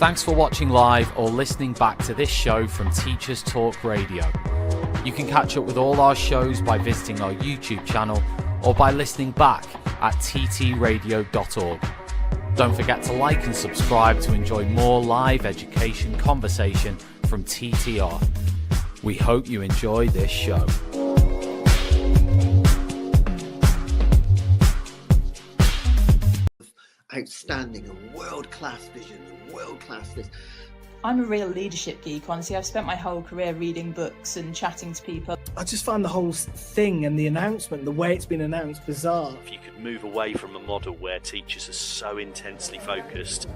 Thanks for watching live or listening back to this show from Teachers Talk Radio. You can catch up with all our shows by visiting our YouTube channel or by listening back at ttradio.org. Don't forget to like and subscribe to enjoy more live education conversation from TTR. We hope you enjoy this show. Outstanding and world-class vision and world-class this. I'm a real leadership geek, honestly. I've spent my whole career reading books and chatting to people. I just find the whole thing and the announcement, the way it's been announced, bizarre. If you could move away from a model where teachers are so intensely focused.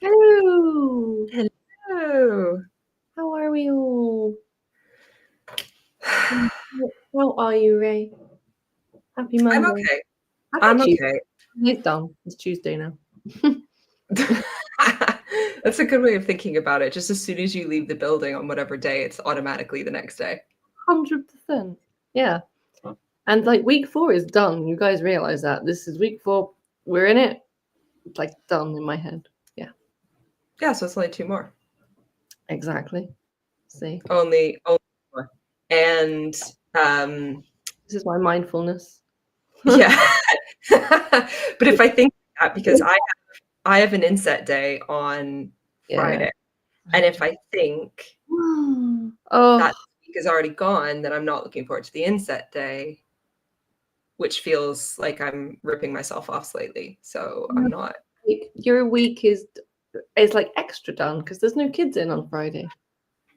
Hello. Hello. How are we all? How are you, Ray? Happy Monday. I'm okay. I'm okay. It's done. It's Tuesday now. That's a good way of thinking about it. Just as soon as you leave the building on whatever day, it's automatically the next day. 100%. Yeah. And like week 4 is done. You guys realize that. This is week 4. We're in it. It's like done in my head. Yeah. Yeah, so it's only 2 more. Exactly. See. Only more. And this is my mindfulness. Yeah. But if I think that, because I have an inset day on Friday, and if I think that week is already gone, then I'm not looking forward to the inset day, which feels like I'm ripping myself off slightly. So I'm not. Your week is like extra done because there's no kids in on Friday.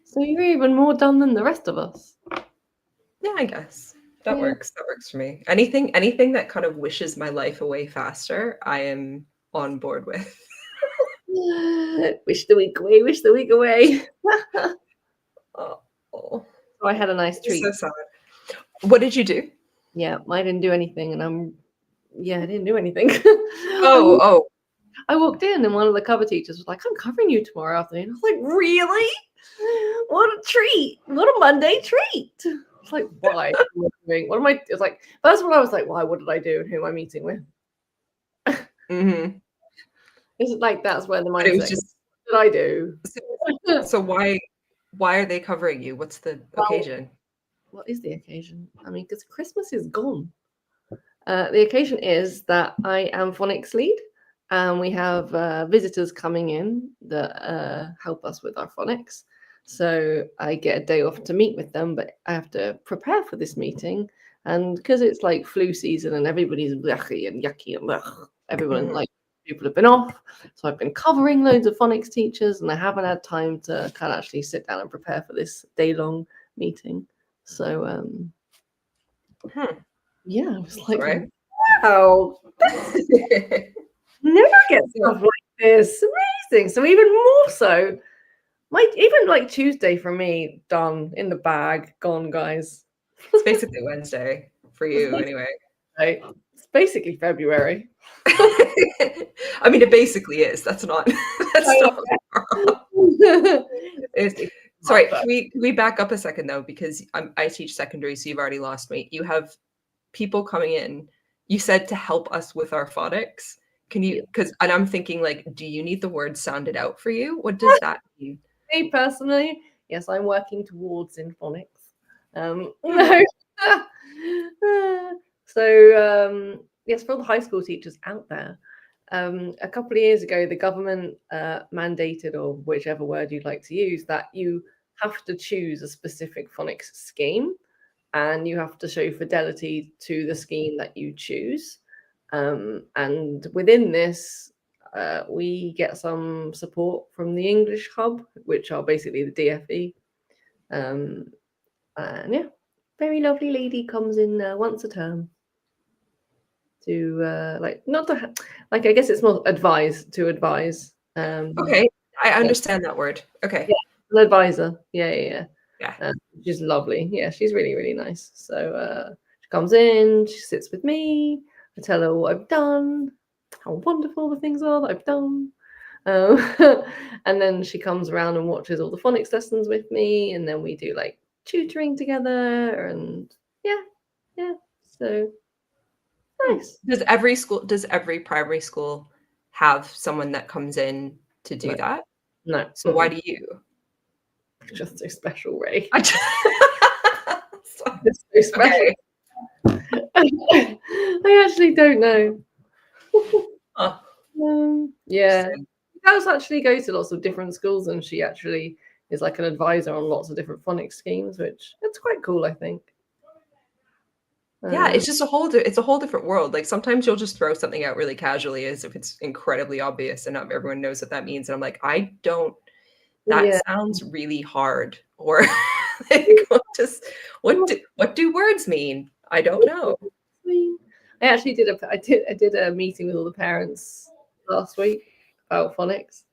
So you're even more done than the rest of us. Yeah, I guess. That works. That works for me. Anything that kind of wishes my life away faster, I am on board with. Wish the week away, wish the week away. Oh. So I had a nice treat. So sad. What did you do? Yeah, I didn't do anything, and I didn't do anything. Oh. I walked in, and one of the cover teachers was like, "I'm covering you tomorrow afternoon." I was like, "Really? What a treat! What a Monday treat!" It's like, why? What am I? It's like, first of all, I was like, why? What did I do? Who am I meeting with? Mm-hmm. It's like that's where the mindset. It was just, what did I do? So why are they covering you? What's the occasion? What is the occasion? I mean, because Christmas is gone. The occasion is that I am phonics lead, and we have visitors coming in that help us with our phonics. So I get a day off to meet with them, but I have to prepare for this meeting. And because it's like flu season and everybody's yucky and everyone like people have been off. So I've been covering loads of phonics teachers and I haven't had time to kind of actually sit down and prepare for this day-long meeting. So yeah, I was like, wow. Never get stuff like this. Amazing. So even more so. Even like Tuesday for me, done, in the bag, gone, guys. It's basically Wednesday for you anyway. Right. It's basically February. I mean, it basically is. That's not. Sorry, can we back up a second though? Because I teach secondary, so you've already lost me. You have people coming in. You said to help us with our phonics. Can you? And I'm thinking like, do you need the word sounded out for you? What does that mean? Me personally, yes, I'm working towards in phonics. Yes, for all the high school teachers out there, a couple of years ago, the government mandated, or whichever word you'd like to use, that you have to choose a specific phonics scheme, and you have to show fidelity to the scheme that you choose. And within this, we get some support from the English Hub, which are basically the DFE. And yeah, very lovely lady comes in once a term to I guess it's more advise. Okay, I understand that word. Okay, yeah, an advisor. Yeah. She's lovely. Yeah, she's really, really nice. So she comes in, she sits with me. I tell her what I've done, how wonderful the things are that I've done. And then she comes around and watches all the phonics lessons with me, and then we do like tutoring together, and yeah. So nice. Does every primary school have someone that comes in to do that? No. So why do you? Just so special, Ray. Just so special. Okay. I actually don't know. Yeah. Interesting. She does actually go to lots of different schools, and she actually is like an advisor on lots of different phonics schemes, which it's quite cool, I think. Yeah, it's just it's a whole different world. Like sometimes you'll just throw something out really casually as if it's incredibly obvious and not everyone knows what that means. And I'm like, that sounds really hard. Or like, what do words mean? I don't know. I actually did a meeting with all the parents last week about phonics.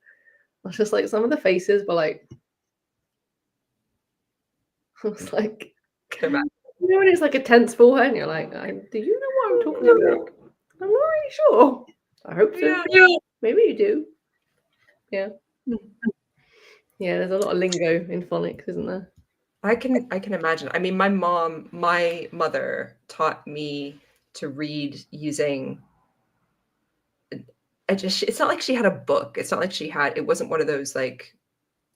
I was just like, some of the faces were like, I was like, Can imagine. you know when it's like a tense for her and you're like, do you know what I'm talking about? I'm not really sure. I hope so. Yeah. Maybe you do. Yeah. Yeah, there's a lot of lingo in phonics, isn't there? I can imagine. I mean, my mother taught me to read using it's not like she had a book. It's not like it wasn't one of those like,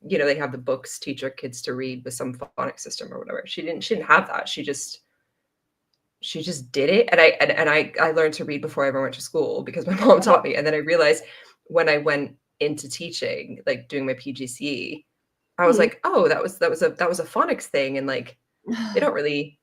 they have the books teach your kids to read with some phonics system or whatever. She didn't have that. She just did it. And I learned to read before I ever went to school because my mom taught me. And then I realized when I went into teaching, like doing my PGCE, I was like, oh, that was a phonics thing. And like, they don't really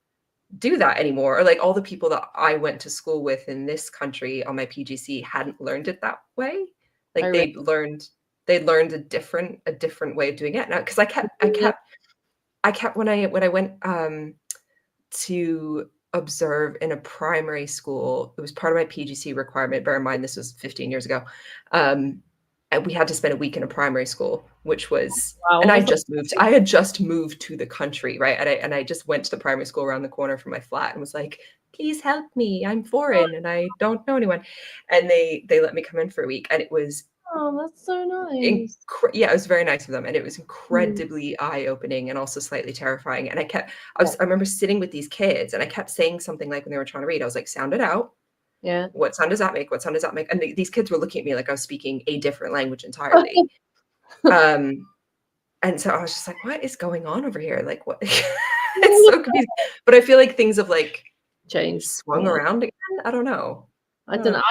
do that anymore. Or like all the people that I went to school with in this country on my PGC hadn't learned it that way. Like they'd learned a different way of doing it. Now, because I kept when I went to observe in a primary school, it was part of my PGC requirement. Bear in mind, this was 15 years ago. And we had to spend a week in a primary school, which was, and I had just moved to the country, right? And I just went to the primary school around the corner from my flat and was like, please help me. I'm foreign and I don't know anyone. And they let me come in for a week. And it was, oh, that's so nice. Yeah, it was very nice of them. And it was incredibly eye-opening and also slightly terrifying. And I remember sitting with these kids and I kept saying something like when they were trying to read, I was like, sound it out. Yeah. What sound does that make? What sound does that make? And these kids were looking at me like I was speaking a different language entirely. And so I was just like, what is going on over here? Like, what? It's so confusing. But I feel like things have like changed, swung around again. I don't know. I don't know.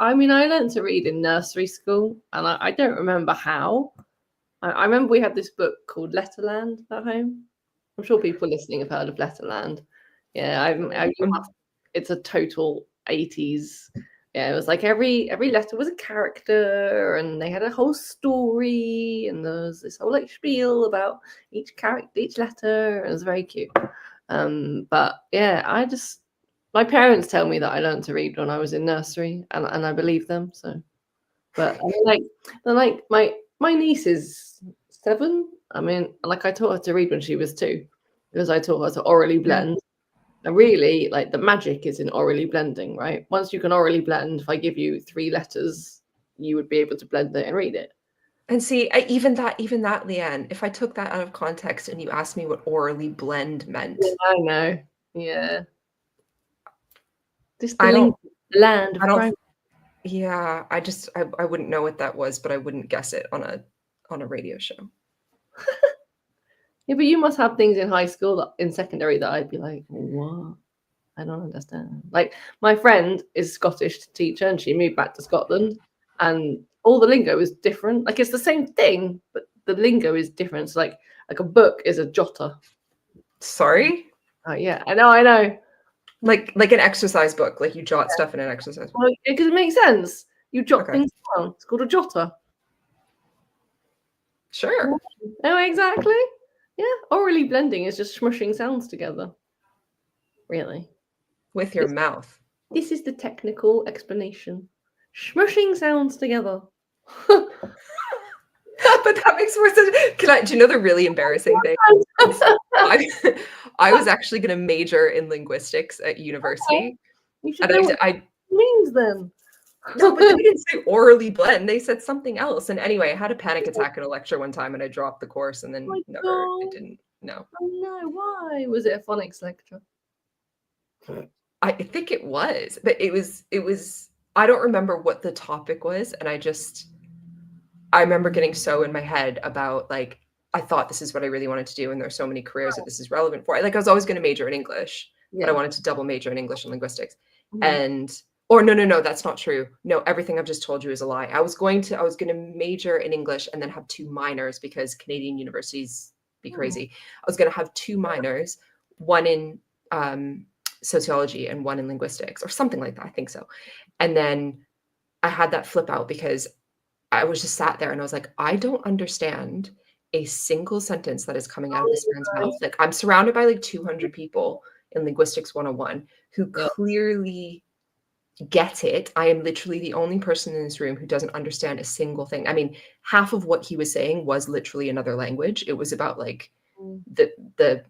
I mean, I learned to read in nursery school, and I don't remember how. I remember we had this book called Letterland at home. I'm sure people listening have heard of Letterland. Yeah, it's a total 80s. Yeah, it was like every letter was a character, and they had a whole story, and there was this whole like spiel about each character, each letter, and it was very cute. But yeah, my parents tell me that I learned to read when I was in nursery, and I believe them. So, but I mean, my niece is 7. I mean, like I taught her to read when she was 2, because I taught her to orally blend. And really, like the magic is in orally blending, right? Once you can orally blend, if I give you 3 letters, you would be able to blend it and read it. And see, even that, Lianne, if I took that out of context and you asked me what orally blend meant. Yeah, I know. Yeah. Just the land. Yeah, I wouldn't know what that was, but I wouldn't guess it on a radio show. Yeah, but you must have things in high school in secondary that I'd be like, what? I don't understand. Like my friend is Scottish teacher and she moved back to Scotland and all the lingo is different. Like it's the same thing, but the lingo is different. So like a book is a jotter. Sorry? Oh yeah, I know. Like an exercise book, like you jot stuff in an exercise book. Well, because it makes sense. You jot things down. It's called a jotter. Sure. Oh, exactly. Yeah, orally blending is just smushing sounds together. Really? With your mouth. This is the technical explanation. Smushing sounds together. But that makes more sense. Do you know the really embarrassing thing? I was actually going to major in linguistics at university. Okay. You should know what it means then. No, but they didn't say orally blend. They said something else. And anyway, I had a panic attack in a lecture one time and I dropped the course and then it didn't No. Oh no, why? Was it a phonics lecture? I think it was, but it was I don't remember what the topic was, and I remember getting so in my head about like I thought this is what I really wanted to do, and there's so many careers that this is relevant for. Like I was always going to major in English, but I wanted to double major in English and linguistics. No, that's not true. No, everything I've just told you is a lie. I was going to major in English and then have 2 minors because Canadian universities be crazy. I was going to have 2 minors, one in sociology and one in linguistics or something like that. I think so. And then I had that flip out because I was just sat there and I was like, I don't understand a single sentence that is coming out of this man's mouth. Like I'm surrounded by like 200 people in linguistics 101 who clearly get it. I am literally the only person in this room who doesn't understand a single thing. I mean, half of what he was saying was literally another language. It was about like the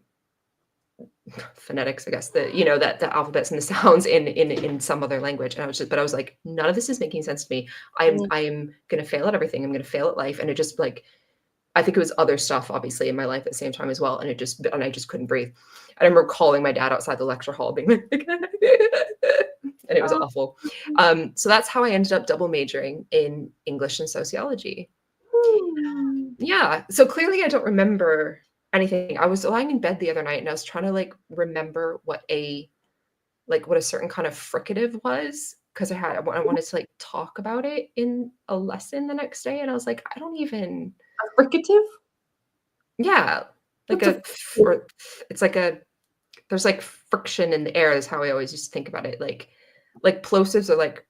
phonetics, I guess, that the alphabets and the sounds in some other language. And I was like, none of this is making sense to me. I am gonna fail at everything. I'm gonna fail at life. And it just like I think it was other stuff obviously in my life at the same time as well. And I just couldn't breathe. I remember calling my dad outside the lecture hall being like, and it was awful. So that's how I ended up double majoring in English and sociology. Yeah. So clearly I don't remember anything. I was lying in bed the other night and I was trying to like remember what a certain kind of fricative was because I wanted to like talk about it in a lesson the next day. And I was like, I don't even. A fricative? Yeah. It's like there's like friction in the air is how I always used to think about it. Like plosives are like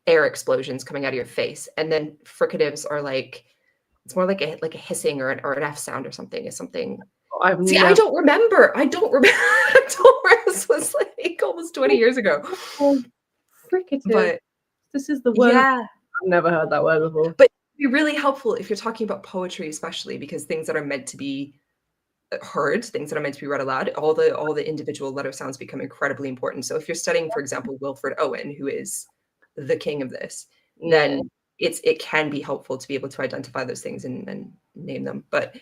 air explosions coming out of your face. And then fricatives are like, it's more like a hissing or an F sound or something is something. I don't remember. This was like almost 20 years ago. Fricative. But this is the word. Yeah. I've never heard that word before. But it'd be really helpful if you're talking about poetry, especially because things that are meant to be heard, things that are meant to be read aloud, all the individual letter sounds become incredibly important. So if you're studying, for example, Wilfred Owen, who is the king of this, then it can be helpful to be able to identify those things and name them. But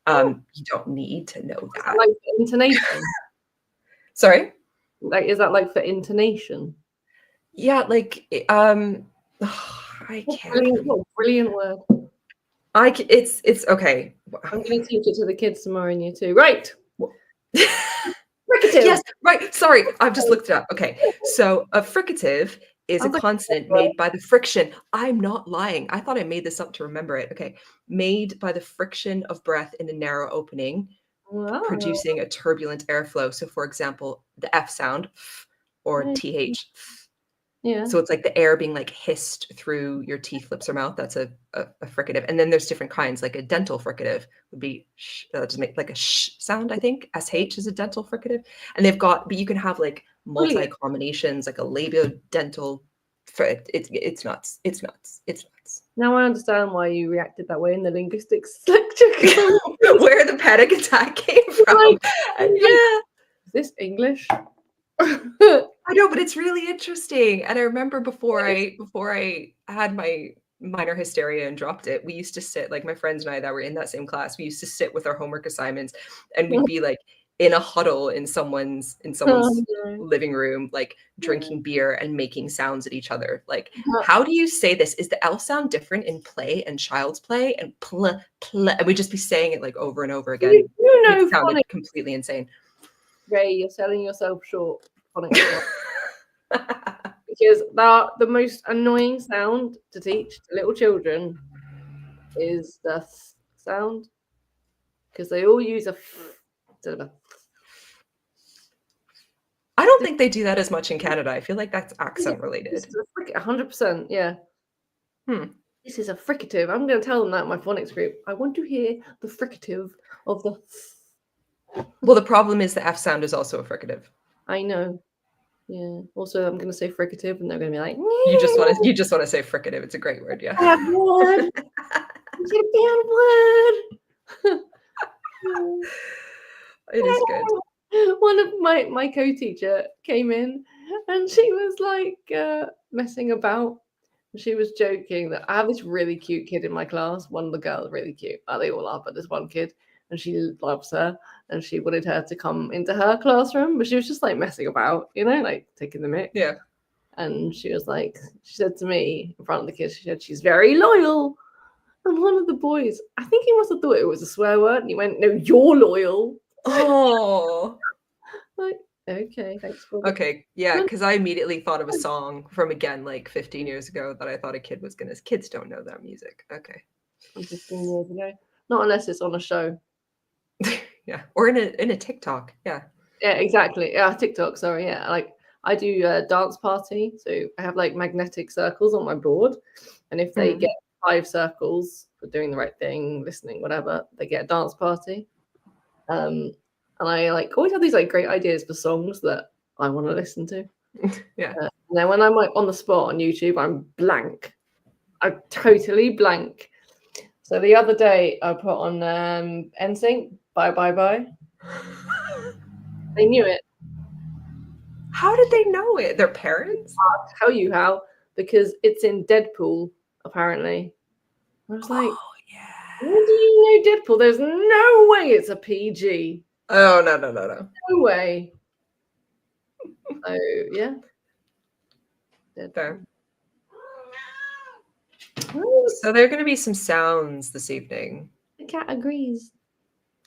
you don't need to know that. Like intonation. Sorry? Like is that like for intonation? Yeah, like I can't. What a brilliant word. It's okay. I'm going to teach it to the kids tomorrow in year 2. Right. Fricative. Yes, right. Sorry, I've just looked it up. Okay, so a fricative is a consonant made by the friction. I'm not lying. I thought I made this up to remember it. Okay, made by the friction of breath in a narrow opening, producing a turbulent airflow. So, for example, the F sound or TH. Yeah. So it's like the air being like hissed through your teeth, lips, or mouth. That's a fricative. And then there's different kinds. Like a dental fricative would be just make like a sh sound. I think SH is a dental fricative. And but you can have like multi combinations, like a labiodental. It's nuts. It's nuts. It's nuts. Now I understand why you reacted that way in the linguistics lecture. Where the panic attack came from. Yeah. Is this English? I know, but it's really interesting. And I remember before I had my minor hysteria and dropped it, we used to sit, like my friends and I that were in that same class, we used to sit with our homework assignments and we'd be like in a huddle in someone's living room, like drinking beer and making sounds at each other. Like, how do you say this? Is the L sound different in play and child's play and pl? And we'd just be saying it like over and over again. It sounded completely insane. Ray, you're selling yourself short. Because the most annoying sound to teach to little children is the sound, because they all use a I don't think they do that as much in Canada. I feel like that's accent related. 100%, yeah. This is a fricative. I'm going to tell them that in my phonics group. I want to hear the fricative of the. Well, the problem is the F sound is also a fricative. I know. Yeah. Also, I'm going to say fricative, and they're going to be like, you just want to say fricative. It's a great word, yeah. Bad word. It's a bad word. It is good. One of my co-teacher came in, and she was like messing about. She was joking that I have this really cute kid in my class. One of the girls, really cute. They all are, but there's one kid. and she loves her, and she wanted her to come into her classroom, but she was just like messing about, like taking the mic. Yeah. And she said to me in front of the kids, she said, she's very loyal. And one of the boys, I think he must have thought it was a swear word, and he went, no, you're loyal. Oh. Like, okay, thanks for Okay, yeah, because I immediately thought of a song from, again, like 15 years ago that I thought a kid was gonna. Kids don't know that music. Okay. 15 years ago. Not unless it's on a show. Yeah, or in a TikTok. Yeah. Yeah, exactly. Yeah, TikTok. Sorry. Yeah, like I do a dance party, so I have like magnetic circles on my board, and if they get 5 circles for doing the right thing, listening, whatever, they get a dance party. And I like always have these like great ideas for songs that I want to listen to. Yeah. And then when I'm like on the spot on YouTube, I'm blank. I'm totally blank. So the other day I put on NSYNC, Bye Bye Bye. They knew it. How did they know it? Their parents? I'll tell you how, because it's in Deadpool, apparently. I was like, yeah. when do you know Deadpool? There's no way it's a PG. Oh, no. No way. So, yeah. Fair. Ooh, So there are going to be some sounds this evening. the cat agrees.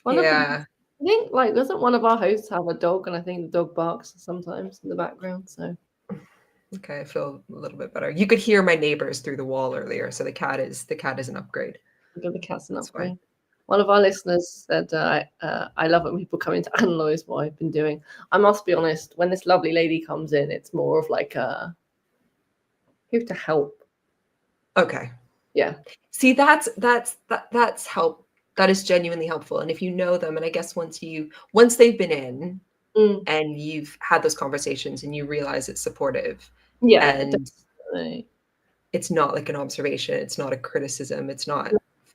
Yeah. I think, like, doesn't one of our hosts have a dog? And I think the dog barks sometimes in the background. So, Okay, I feel a little bit better. You could hear my neighbors through the wall earlier, so the cat is an upgrade. the cat's an That's upgrade. fine. One of our listeners said, I love it when people come in to analyze what I've been doing. I must be honest, when this lovely lady comes in, it's more of like here to help. Okay. Yeah. See, that's help. That is genuinely helpful. And if you know them, and I guess once they've been in and you've had those conversations and you realize it's supportive, Yeah, and definitely. It's not like an observation, it's not a criticism, it's not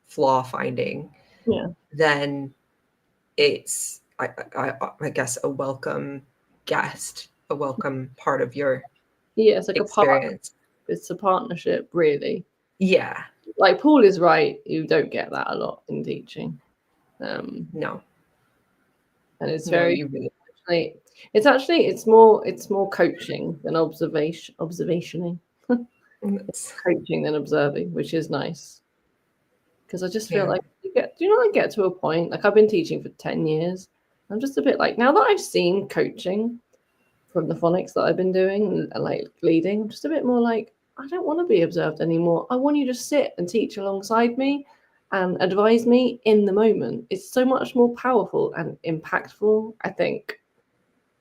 flaw finding. Yeah. Then it's I guess a welcome guest, a welcome part of your It's like experience. It's a partnership, really. Yeah. Like Paul is right, you don't get that a lot in teaching. No. And it's No, very you really it's more coaching than observationing. It's coaching than observing, which is nice. Because I just feel like I get to a point, like I've been teaching for 10 years. I'm just a bit like, now that I've seen coaching from the phonics that I've been doing and like leading, I'm just a bit more like, I don't want to be observed anymore. I want you to sit and teach alongside me and advise me in the moment. It's so much more powerful and impactful, I think.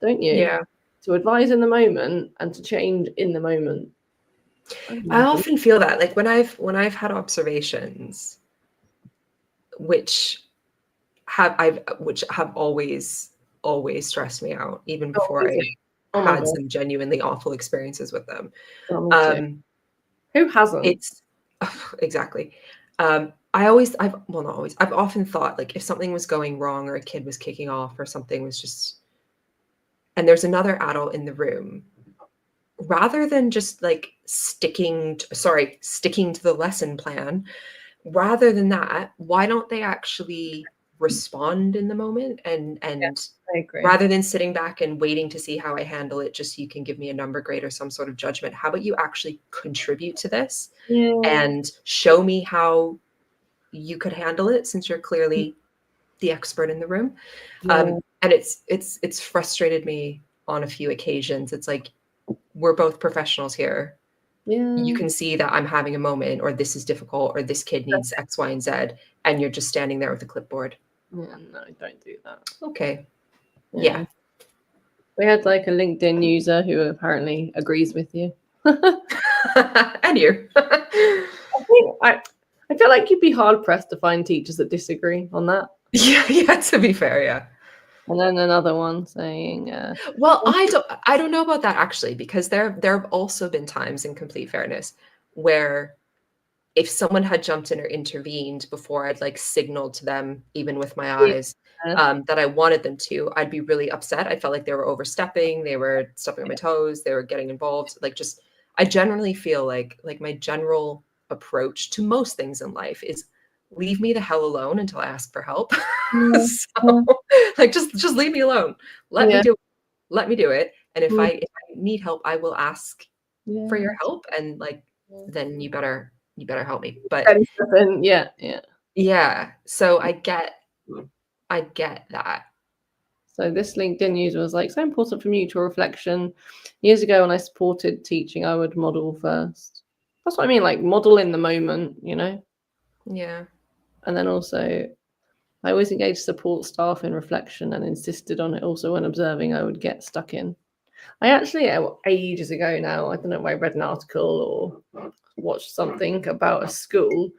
Don't you? Yeah. To advise in the moment and to change in the moment. I often feel that, like when I've had observations which have always stressed me out, even before I had some genuinely awful experiences with them. Who hasn't? It's exactly. I've often thought, like, if something was going wrong or a kid was kicking off or something was just, and there's another adult in the room, rather than just like sticking to the lesson plan, rather than that, why don't they actually respond in the moment and I agree. rather than sitting back and waiting to see how I handle it just so you can give me a number grade or some sort of judgment, how about you actually contribute to this and show me how you could handle it, since you're clearly the expert in the room. And it's frustrated me on a few occasions. It's like, we're both professionals here. You can see that I'm having a moment, or this is difficult, or this kid needs X, Y, and Z, and you're just standing there with a clipboard. Yeah, no, don't do that. Okay. Yeah. We had like a LinkedIn user who apparently agrees with you. And you. I feel like you'd be hard pressed to find teachers that disagree on that. Yeah, to be fair, yeah. And then another one saying, well, I don't know about that actually, because there have also been times, in complete fairness, where if someone had jumped in or intervened before I'd like signaled to them, even with my eyes, that I wanted them to, I'd be really upset. I felt like they were overstepping, they were stepping on my toes, they were getting involved. Like, just, I generally feel like my general approach to most things in life is leave me the hell alone until I ask for help. Yeah. So like just leave me alone. Let me Yeah. do it. Let me do it. And if Mm. I need help, I will ask for Yeah. your help, and like then you better help me. But yeah, so I get that. So this LinkedIn user was like, so important for mutual reflection. Years ago when I supported teaching, I would model first. That's what I mean, like model in the moment, you know? Yeah. And then also I always engaged support staff in reflection and insisted on it. Also when observing, I would get stuck in. I actually, ages ago now, I don't know if I read an article or watched something about a school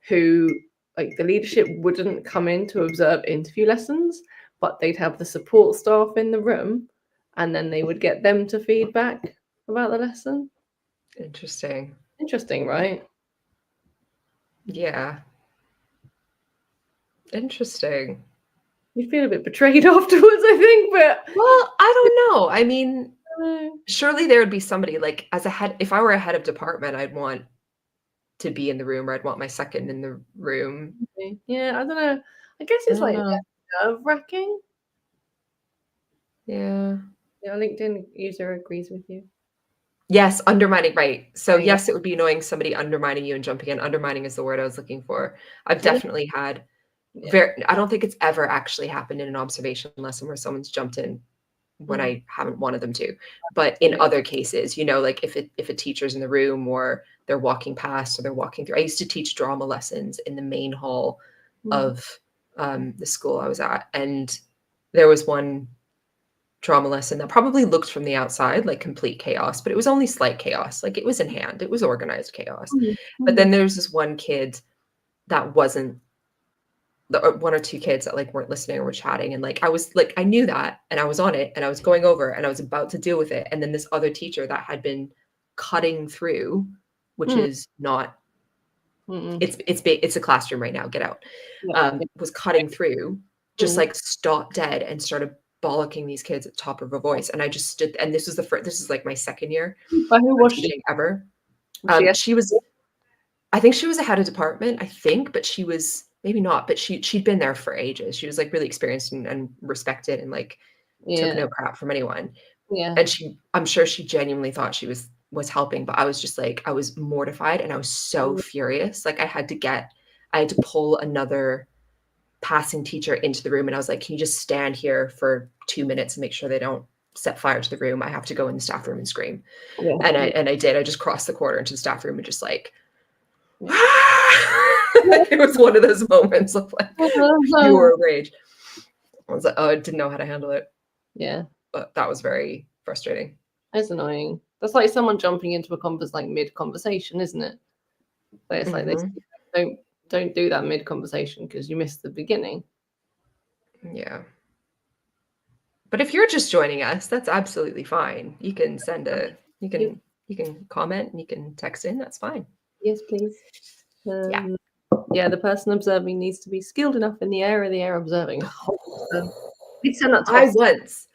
who, like, the leadership wouldn't come in to observe interview lessons, but they'd have the support staff in the room and then they would get them to feedback about the lesson. Interesting. Interesting, right? Yeah. Interesting. You feel a bit betrayed afterwards, I think, but Well, I don't know. I mean, surely there would be somebody like as a head. If I were a head of department, I'd want to be in the room, or I'd want my second in the room. Yeah, I don't know. I guess I it's don't like know. nerve-wracking. Yeah. Yeah, LinkedIn user agrees with you. Yes, undermining, right. So Yeah. yes, it would be annoying somebody undermining you and jumping in. Undermining is the word I was looking for. I've definitely had I don't think it's ever actually happened in an observation lesson where someone's jumped in when I haven't wanted them to. But in other cases, you know, like if a teacher's in the room or they're walking past or they're walking through. I used to teach drama lessons in the main hall of the school I was at. And there was one drama lesson that probably looked from the outside like complete chaos, but it was only slight chaos. Like it was in hand, it was organized chaos. But then there's this one kid that wasn't one or two kids that like weren't listening or were chatting, and like I was like I knew that and I was on it and I was going over and I was about to deal with it, and then this other teacher that had been cutting through, which is not it's a classroom right now, get out, was cutting through, just like stopped dead and started bollocking these kids at the top of her voice. And I just stood, and this is like my second year teaching ever. She was, I think she was a head of department, I think, but she was maybe not, but she'd been there for ages. She was like really experienced and respected and like took no crap from anyone. And I'm sure she genuinely thought she was helping, but I was just like, I was mortified and I was so furious. Like I had to pull another passing teacher into the room, and I was like, can you just stand here for 2 minutes and make sure they don't set fire to the room? I have to go in the staff room and scream. And I did. I just crossed the corridor into the staff room and just like it was one of those moments of like pure rage. I was like, oh, I didn't know how to handle it. Yeah. But that was very frustrating. That's annoying. That's like someone jumping into a like mid-conversation, isn't it? But it's like they don't do that mid-conversation because you missed the beginning. Yeah. But if you're just joining us, that's absolutely fine. You can you can comment and you can text in. That's fine. Yes, please. Yeah, the person observing needs to be skilled enough in the area they are observing. I once.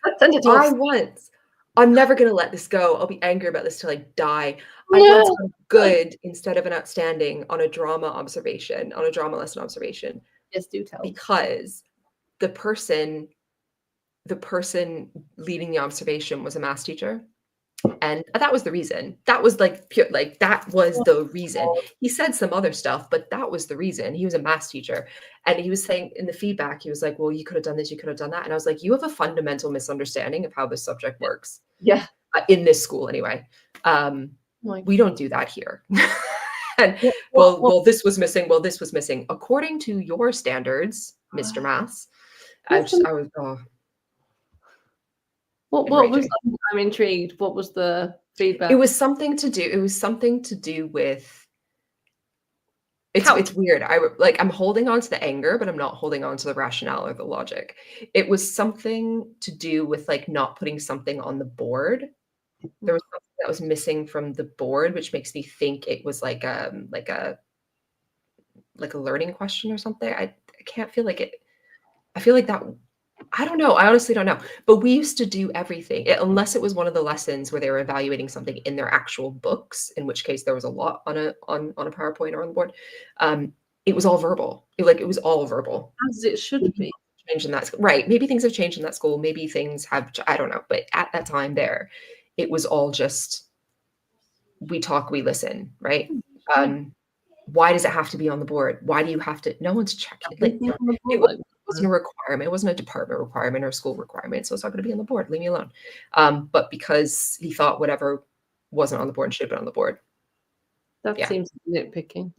I'm never going to let this go. I'll be angry about this till I die. I once got good instead of an outstanding on a drama lesson observation. Yes, do tell. Because the person leading the observation was a maths teacher. And that was the reason. That was like pure, like that was the reason. He said some other stuff, but that was the reason. He was a maths teacher. And he was saying in the feedback, he was like, well, you could have done this, you could have done that. And I was like, you have a fundamental misunderstanding of how this subject works. Yeah. In this school anyway. We don't do that here. And well, this was missing. Well, this was missing. According to your standards, Mr. Maths, What was I'm intrigued. What was the feedback? It was something to do with it's weird. I'm holding on to the anger, but I'm not holding on to the rationale or the logic. It was something to do with like not putting something on the board. There was something that was missing from the board, which makes me think it was like a learning question or something. I can't feel like it. I feel like that. I don't know. I honestly don't know. But we used to do everything, unless it was one of the lessons where they were evaluating something in their actual books, in which case there was a lot on a PowerPoint or on the board. it was all verbal. It was all verbal. As it should be. Changed in that school. Right. Maybe things have changed in that school. Maybe things have, I don't know. But at that time there, it was all just, we talk, we listen, right? Why does it have to be on the board? Why do you have to, no one's checking. It wasn't a requirement. It wasn't a department requirement or a school requirement. So it's not going to be on the board. Leave me alone. But because he thought whatever wasn't on the board should have been on the board. That seems nitpicking.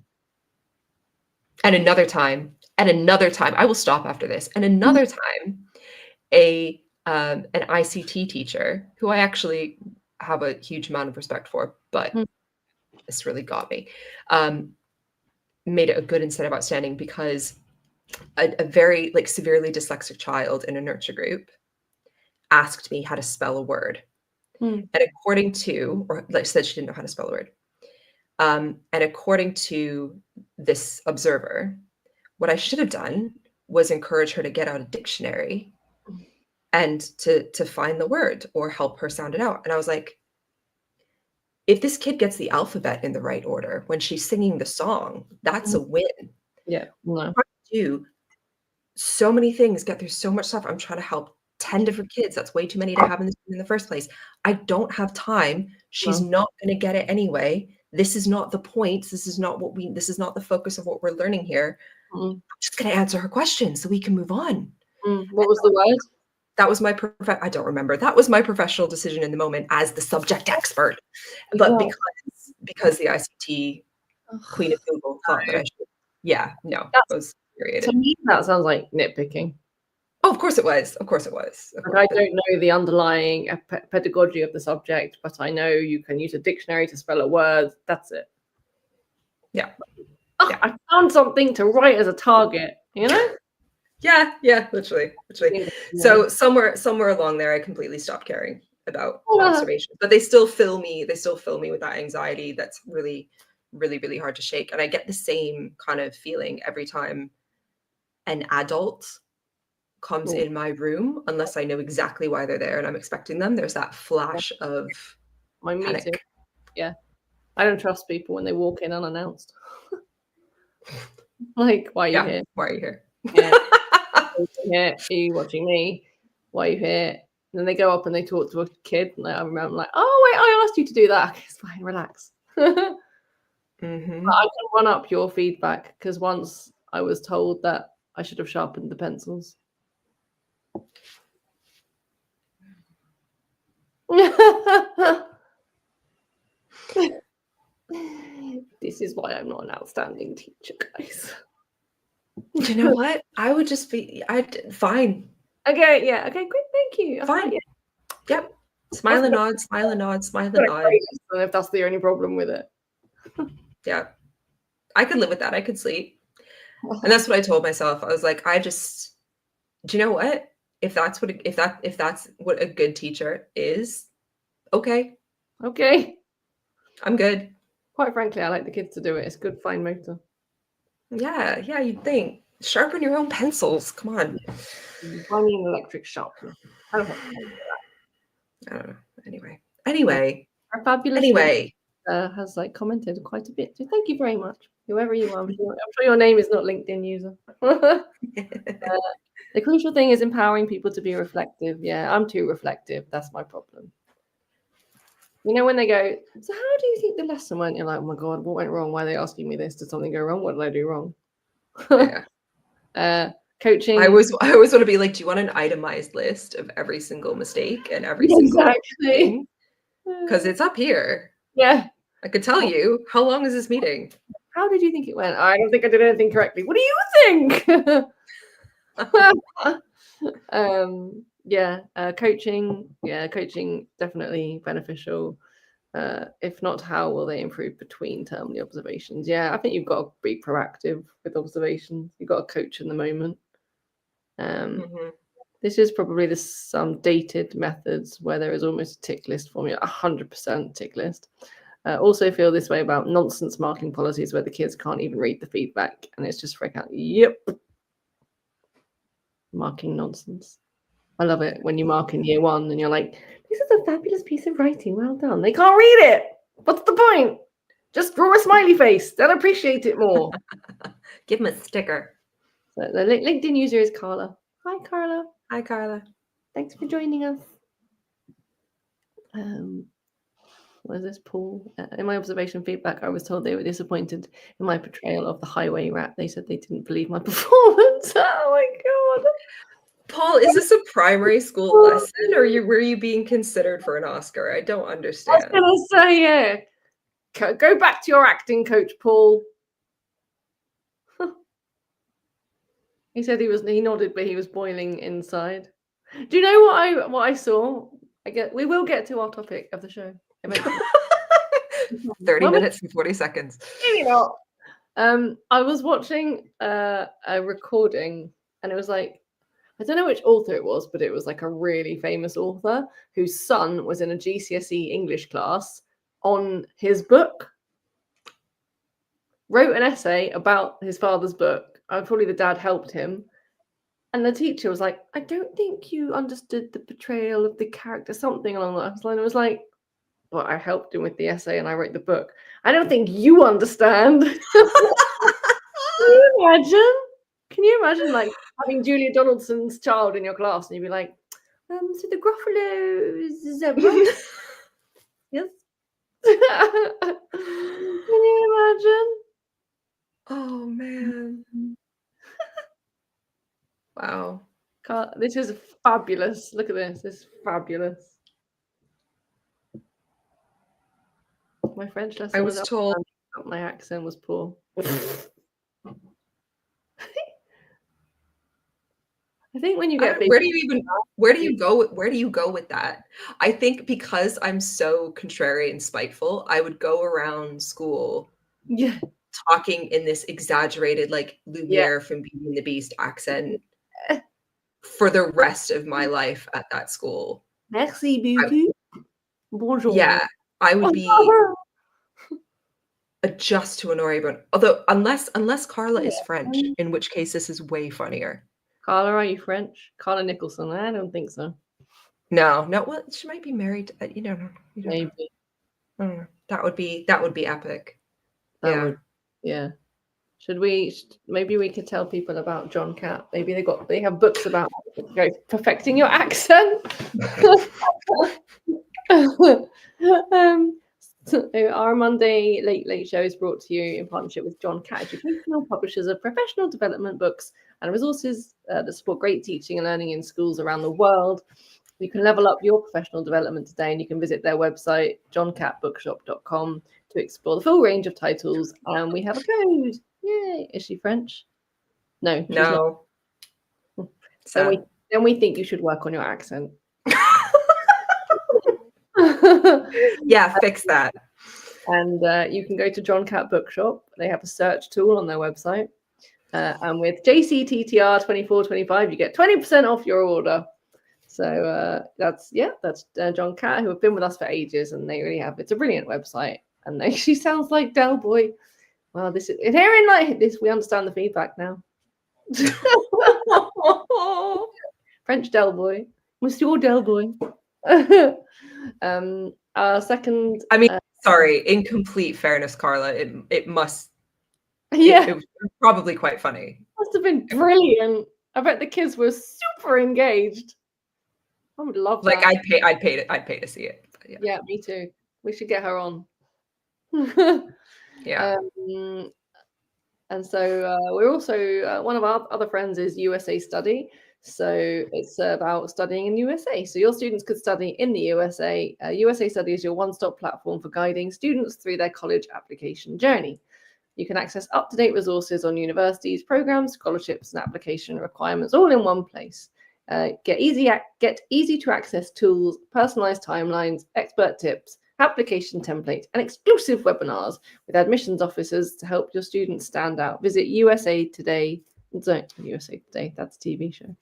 And another time, I will stop after this. And another time, an ICT teacher, who I actually have a huge amount of respect for, but this really got me, made it a good instead of outstanding, because a very severely dyslexic child in a nurture group asked me how to spell a word. And according to, or said she didn't know how to spell a word. And according to this observer, what I should have done was encourage her to get out a dictionary and to find the word or help her sound it out. And I was like, if this kid gets the alphabet in the right order when she's singing the song, that's a win. Yeah. No. I'm trying to do so many things, get through so much stuff. I'm trying to help 10 different kids. That's way too many to have in the first place. I don't have time. She's not going to get it anyway. This is not the point. This is not the focus of what we're learning here. I'm just going to answer her question so we can move on. What was the word? That was my I don't remember. That was my professional decision in the moment as the subject expert. But because the ICT queen of Google thought that I should. Yeah, no, that was infuriating. To me, that sounds like nitpicking. Oh, of course it was. Of course it was. I don't know the underlying pedagogy of the subject, but I know you can use a dictionary to spell a word. That's it. Yeah. Yeah. I found something to write as a target, you know? Yeah, literally. Yeah. So somewhere along there, I completely stopped caring about observation. But they still fill me with that anxiety that's really, really, really hard to shake. And I get the same kind of feeling every time an adult comes in my room, unless I know exactly why they're there and I'm expecting them. There's that flash of panic. Me too. Yeah. I don't trust people when they walk in unannounced. Like, why are you here? Why are you here? Yeah. Are you watching me? Why are you here? And then they go up and they talk to a kid, and I remember, I'm like, oh wait, I asked you to do that. Okay, it's fine, relax. But I can run up your feedback, because once I was told that I should have sharpened the pencils. This is why I'm not an outstanding teacher, guys. You know what? I would just be fine. Okay, yeah. Okay, great. Thank you. Fine. Yep. Smile and nod. And if that's the only problem with it. Yeah. I could live with that. I could sleep. And that's what I told myself. I was like, do you know what? If that's what a good teacher is, okay. Okay. I'm good. Quite frankly, I like the kids to do it. It's good fine motor. Yeah, you'd think. Sharpen your own pencils. Come on. I mean electric sharpener. I don't know. Anyway. Our fabulous has commented quite a bit. So thank you very much. Whoever you are. I'm sure your name is not LinkedIn user. The crucial thing is empowering people to be reflective. Yeah, I'm too reflective. That's my problem. You know, when they go, so how do you think the lesson went? You're like, oh my God, what went wrong? Why are they asking me this? Did something go wrong? What did I do wrong? Coaching. I always want to be like, do you want an itemized list of every single mistake and every single thing? Because it's up here. Yeah. I could tell you. How long is this meeting? How did you think it went? I don't think I did anything correctly. What do you think? Coaching definitely beneficial. If not, how will they improve between termly observations? Yeah, I think you've got to be proactive with observations. You've got to coach in the moment. This is probably some dated methods where there is almost a tick list formula, 100% tick list. Also feel this way about nonsense marking policies where the kids can't even read the feedback and it's just freak out. Yep. Marking nonsense. I love it when you mark in year one and you're like, this is a fabulous piece of writing. Well done. They can't read it. What's the point? Just draw a smiley face. They'll appreciate it more. Give him a sticker. So the LinkedIn user is Carla. Hi, Carla. Hi, Carla. Thanks for joining us. What is this, Paul? In my observation feedback, I was told they were disappointed in my portrayal of the highway rat. They said they didn't believe my performance. Oh my god. Paul, is this a primary school lesson, or were you being considered for an Oscar? I don't understand. I was gonna say, yeah. Go back to your acting coach, Paul. He said he nodded, but he was boiling inside. Do you know what I saw? We will get to our topic of the show eventually. 30 minutes and 40 seconds. Maybe not. I was watching a recording, and it was like, I don't know which author it was, but it was like a really famous author whose son was in a GCSE English class on his book, wrote an essay about his father's book. Probably the dad helped him. And the teacher was like, I don't think you understood the portrayal of the character, something along that line. It was like, well, I helped him with the essay and I wrote the book. I don't think you understand. Can you imagine? Can you imagine like having Julia Donaldson's child in your class and you'd be like, so the Gruffalo is a zebra? Yes. Can you imagine? Oh man. Wow. This is fabulous. Look at this. This is fabulous. My French lesson I was told my accent was poor. I think when you get where do you go with that? I think because I'm so contrary and spiteful, I would go around school talking in this exaggerated like Lumiere from Beauty and the Beast accent for the rest of my life at that school. Merci beaucoup. Bonjour. Yeah, I would be just to annoy everyone. Although unless Carla is French, in which case this is way funnier. Carla, are you French? Carla Nicholson? I don't think so. No. Well, she might be married. You don't know. Maybe. I don't know. That would be epic. Yeah. Maybe we could tell people about John Catt. Maybe they have books about perfecting your accent. Our Monday Late Show is brought to you in partnership with John Catt Educational, publishers of professional development books and resources that support great teaching and learning in schools around the world. You can level up your professional development today, and you can visit their website, johncattbookshop.com, to explore the full range of titles. And we have a code. Yay! Is she French? No. Then we think you should work on your accent. Yeah, fix that. And you can go to John Catt Bookshop. They have a search tool on their website. And with JCTTR 2425, you get 20% off your order. So that's John Catt, who have been with us for ages, and they really have. It's a brilliant website, and she sounds like Del Boy. Well, this is hearing like this, we understand the feedback now. French Del Boy, Monsieur Del Boy. Our second. I mean, sorry. In complete fairness, Carla, it must. Yeah, it was probably quite funny. Must have been brilliant. I bet the kids were super engaged. I would love that. Like I'd pay to see it. Yeah, me too. We should get her on. Yeah. And so we're also one of our other friends is USA Study. So it's about studying in USA. So your students could study in the USA. USA Study is your one-stop platform for guiding students through their college application journey. You can access up-to-date resources on universities, programs, scholarships, and application requirements all in one place. Get easy to access tools, personalized timelines, expert tips, application templates, and exclusive webinars with admissions officers to help your students stand out. Visit USA Today. USA Today, that's a TV show.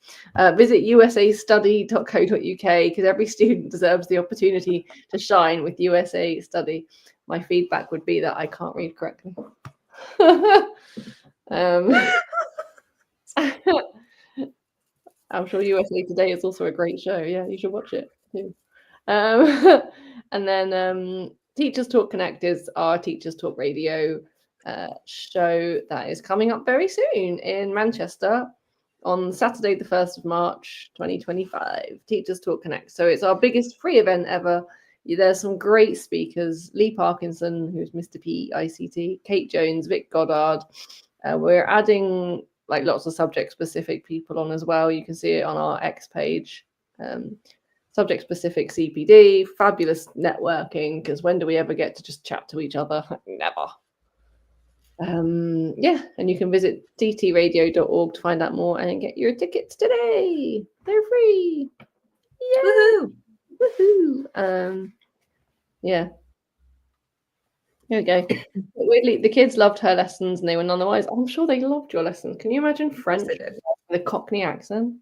Visit usastudy.co.uk because every student deserves the opportunity to shine with USA Study. My feedback would be that I can't read correctly. I'm sure USA Today is also a great show. Yeah, you should watch it too. And then Teachers Talk Connect is our Teachers Talk Radio show that is coming up very soon in Manchester on Saturday, the 1st of March, 2025. Teachers Talk Connect. So it's our biggest free event ever. There's some great speakers: Lee Parkinson, who's Mr. P ICT, Kate Jones, Vic Goddard. We're adding like lots of subject-specific people on as well. You can see it on our X page. Subject-specific CPD, fabulous networking, because when do we ever get to just chat to each other? Never. Yeah, and you can visit ttradio.org to find out more and get your tickets today. They're free. Yeah. Woohoo. Yeah. Here we go. Weirdly, the kids loved her lessons and they were none the wiser. I'm sure they loved your lessons. Can you imagine French with a Cockney accent?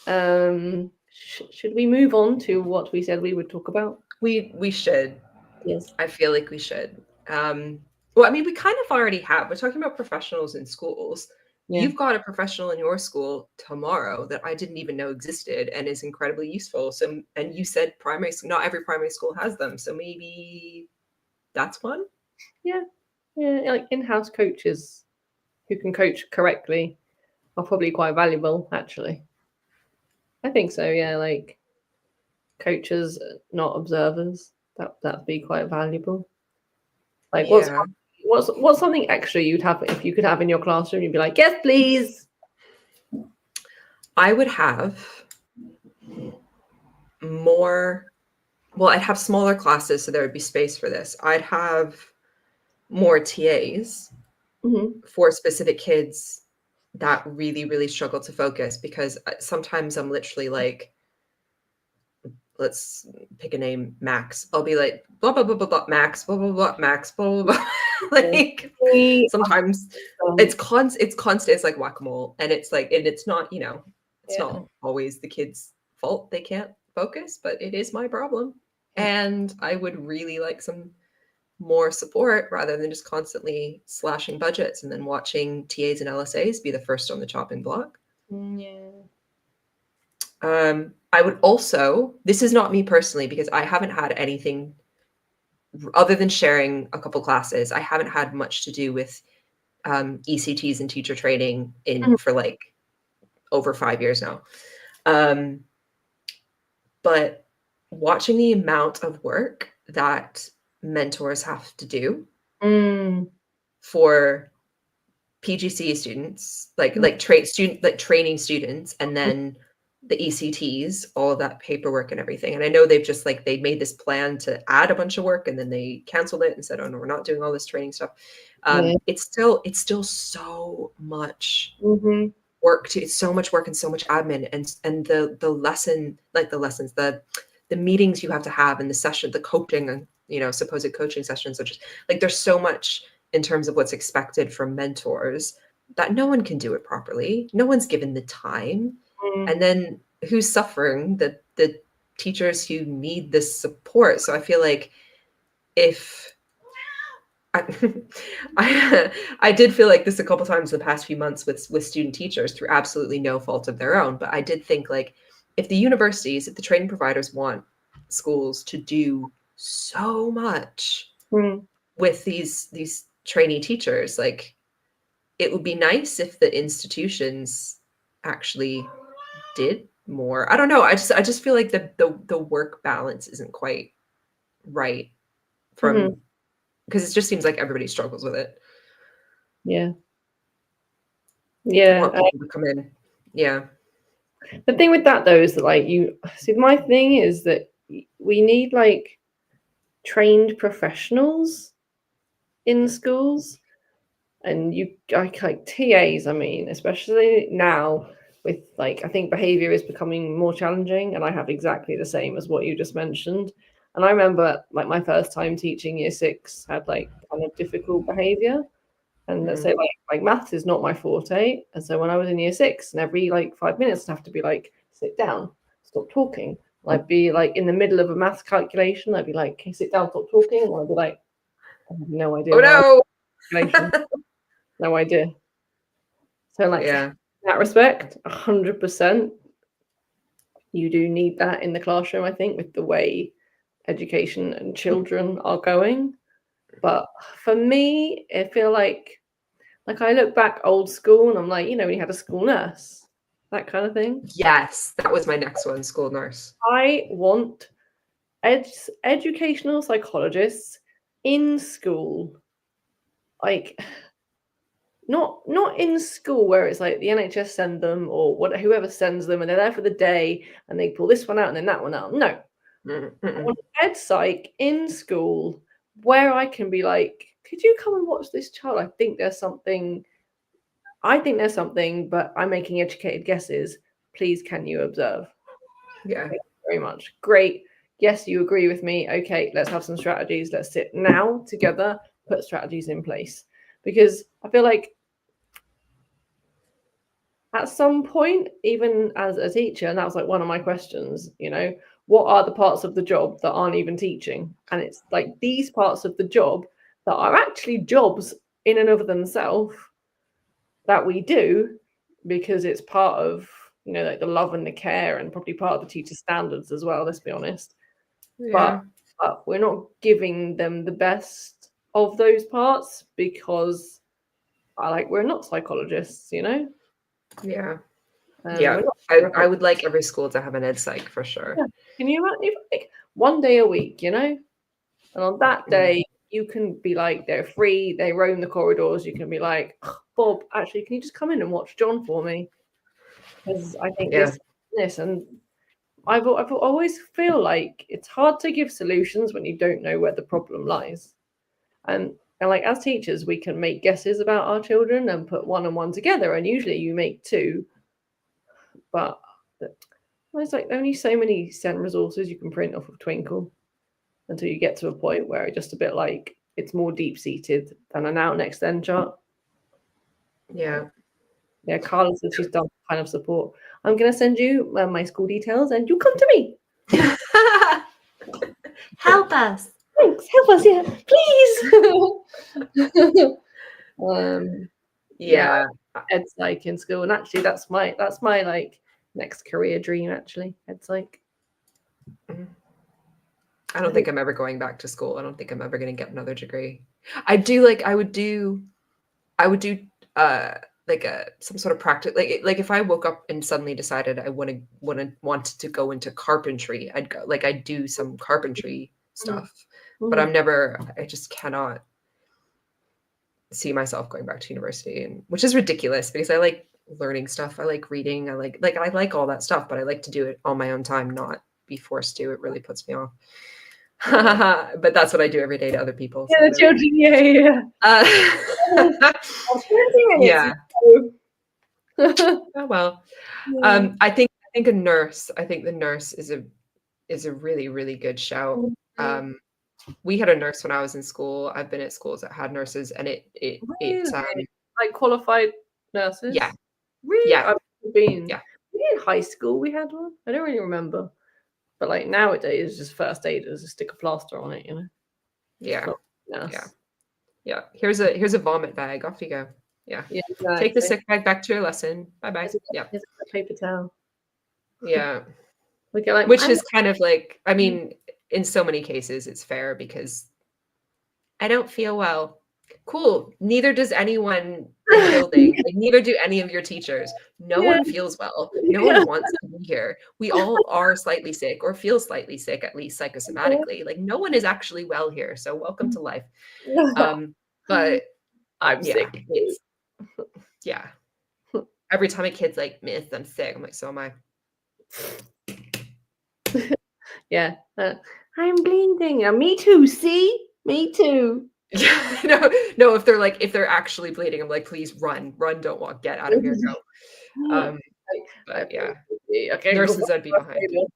Should we move on to what we said we would talk about? We should. Yes. I feel like we should. Well, I mean, we kind of already have. We're talking about professionals in schools. Yeah. You've got a professional in your school tomorrow that I didn't even know existed and is incredibly useful. So, and you said primary school, not every primary school has them. So maybe that's one. Yeah. Like in-house coaches who can coach correctly are probably quite valuable, actually. I think so. Yeah, like coaches, not observers. That'd be quite valuable. Like, what's something extra you'd have if you could have in your classroom? You'd be like, yes, please. I would have more. Well, I'd have smaller classes, so there would be space for this. I'd have more TAs for specific kids that really, really struggle to focus, because sometimes I'm literally like, let's pick a name, Max. I'll be like, blah, blah, blah, blah, blah, Max, blah, blah, blah, Max, blah, blah, blah. Like, sometimes it's constant. It's like whack-a-mole. And it's like, and it's not, it's not always the kid's fault they can't focus, but it is my problem. And I would really like some more support rather than just constantly slashing budgets and then watching TAs and LSAs be the first on the chopping block. I would also, this is not me personally, because I haven't had anything other than sharing a couple classes. I haven't had much to do with ECTs and teacher training for like over 5 years now. But watching the amount of work that mentors have to do for PGCE students, training students, and then the ECTs, all of that paperwork and everything. And I know they've just they made this plan to add a bunch of work, and then they canceled it and said, oh no, we're not doing all this training stuff. It's still so much work it's so much work and so much admin, and the lesson, like the lessons, the meetings you have to have, and the session, the coaching, and supposed coaching sessions, which like there's so much in terms of what's expected from mentors that no one can do it properly. No one's given the time. And then who's suffering? The teachers who need this support. So I feel like if I did feel like this a couple times in the past few months with student teachers through absolutely no fault of their own. But I did think, like, if the universities, if the training providers want schools to do so much with these trainee teachers, like, it would be nice if the institutions actually did more. I don't know. I just feel like the work balance isn't quite right from, because it just seems like everybody struggles with it. Yeah. I want people to come in. Yeah. The thing with that though is that, like, my thing is that we need like trained professionals in schools, and like TAs. I mean, especially now with, like, I think behavior is becoming more challenging, and I have exactly the same as what you just mentioned. And I remember, like, my first time teaching year 6 had like kind of difficult behavior, and let's say like maths is not my forte. And so when I was in year 6, and every like 5 minutes I'd have to be like, sit down, stop talking. I'd be like in the middle of a maths calculation, I'd be like, okay, sit down, stop talking. And I'd be like, I have no idea. Oh no. No idea. So like, in that respect, 100%, you do need that in the classroom, I think, with the way education and children are going. But for me, I feel like I look back old school and I'm like, you know, when you had a school nurse, that kind of thing. Yes, that was my next one, school nurse. I want educational psychologists in school, like not in school where it's like the NHS send them or whoever sends them and they're there for the day and they pull this one out and then that one out. No, I want ed psych in school where I can be like, could you come and watch this child? I think there's something, but I'm making educated guesses. Please, can you observe? Yeah. Thank you very much. Great. Yes, you agree with me. Okay, let's have some strategies. Let's sit now together, put strategies in place. Because I feel like at some point, even as a teacher, and that was like one of my questions, you know, what are the parts of the job that aren't even teaching? And it's like these parts of the job that are actually jobs in and of themselves that we do because it's part of, you know, like the love and the care and probably part of the teacher standards as well, let's be honest. Yeah. But we're not giving them the best of those parts because we're not psychologists, you know? Yeah. We're not I would like every school to have an ed psych for sure. Yeah. Can you imagine like one day a week, you know? And on that day, you can be like, they're free, they roam the corridors. You can be like, Bob, actually, can you just come in and watch John for me? Because I think this, and I've always feel like it's hard to give solutions when you don't know where the problem lies. And like as teachers, we can make guesses about our children and put one and one together. And usually you make two, but there's like only so many SEN resources you can print off of Twinkle until you get to a point where it's just a bit like it's more deep seated than an out next then chart. Yeah. Yeah, Carla said she's done kind of support. I'm going to send you my school details and you come to me. Help us. Thanks, help us, yeah, please. Yeah. Ed psych in school, and actually that's my like next career dream. Actually, ed psych. I don't think I'm ever going back to school. I don't think I'm ever going to get another degree. I would do like some sort of practice, like if I woke up and suddenly decided I wanted to go into carpentry, I'd do some carpentry stuff. But I just cannot see myself going back to university, and which is ridiculous because I like learning stuff. I like reading. I like all that stuff, but I like to do it on my own time, not be forced to. It really puts me off. But that's what I do every day to other people. Yeah, the children. Yeah. Yeah. Oh well. I think a nurse. I think the nurse is a really, really good shout. We had a nurse when I was in school. I've been at schools that had nurses, and it's like qualified nurses. Yeah. Really? Yeah. I've been. Yeah. In high school we had one. I don't really remember. But like nowadays, it's just first aiders, just stick a plaster on it, you know. Yeah. Yes. Yeah. Here's a vomit bag. Off you go. Yeah. Exactly. Take the sick bag back to your lesson. Bye bye. Yeah. Here's a paper towel. Yeah. Which is kind of like, I mean, in so many cases, it's fair because I don't feel well. Cool. Neither does anyone in the building. Like, neither do any of your teachers. No one feels well. No one wants to be here. We all are slightly sick or feel slightly sick, at least psychosomatically. Like no one is actually well here. So welcome to life. But I'm sick. Yeah. Every time a kid's like, Miss, I'm sick. I'm like, so am I. Yeah. I'm bleeding. Me too. See? Me too. No, if they're actually bleeding, I'm like, please run, don't walk, get out of here, go. But yeah, okay, nurses I'd be behind.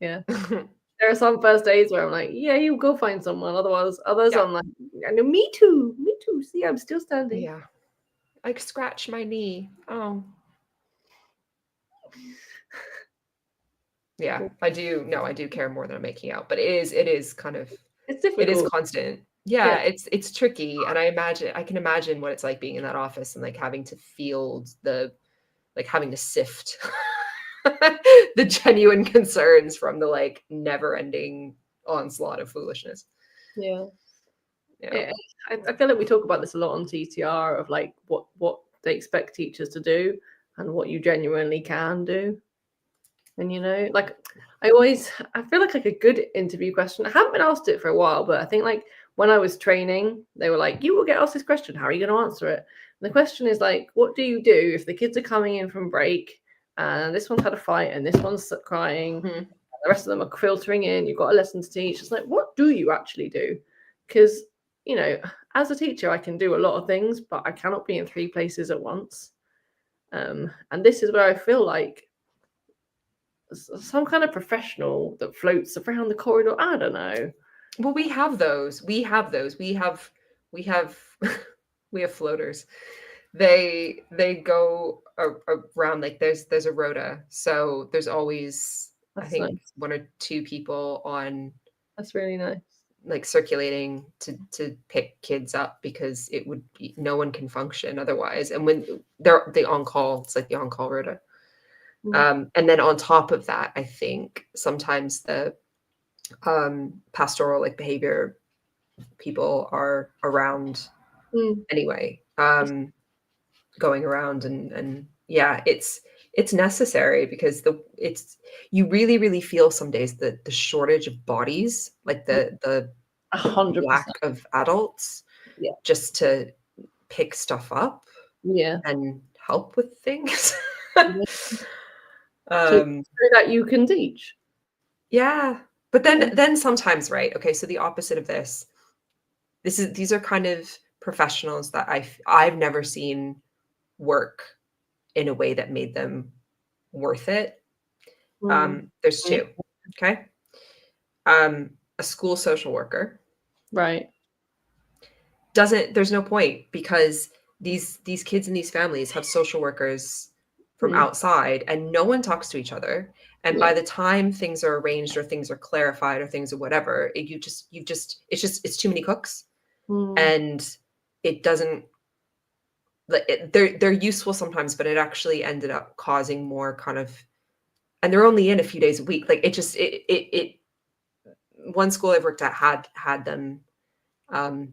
Yeah. There are some first aids where I'm like, yeah, you go find someone. Others I'm like, me too. See, I'm still standing. Yeah. I scratched my knee. Oh. Yeah, I do care more than I'm making out, but it is kind of, it's difficult. It is constant. Yeah, it's tricky, and I can imagine what it's like being in that office and like having to field having to sift the genuine concerns from the like never-ending onslaught of foolishness. Yeah. Yeah. I feel like we talk about this a lot on TTR of like what they expect teachers to do and what you genuinely can do. And like I feel like a good interview question. I haven't been asked it for a while, but I think like when I was training, they were like, you will get asked this question. How are you going to answer it? And the question is like, what do you do if the kids are coming in from break and this one's had a fight and this one's crying, and the rest of them are filtering in, you've got a lesson to teach. It's like, what do you actually do? Because, as a teacher, I can do a lot of things, but I cannot be in 3 places at once. And this is where I feel like some kind of professional that floats around the corridor. I don't know. Well, we have those. We have floaters. They go around, like there's a rota. So there's always, I think, nice. 1 or 2 people on. That's really nice. Like circulating to pick kids up, because it would be, no one can function otherwise. And when they're on call, it's like the on call rota. And then on top of that, I think sometimes the pastoral, like behavior people are around anyway, going around and yeah, it's necessary, because you really, really feel some days the shortage of bodies, like the 100% lack of adults, just to pick stuff up and help with things. So that you can teach. Yeah. But then sometimes, right? Okay, so the opposite of these are kind of professionals that I've never seen work in a way that made them worth it. There's 2. Okay. A school social worker. Right. There's no point, because these kids and these families have social workers from outside, and no one talks to each other. And by the time things are arranged or things are clarified or things or whatever, it's too many cooks. And it doesn't, they're useful sometimes, but it actually ended up causing more kind of, and they're only in a few days a week. Like it one school I've worked at had them, a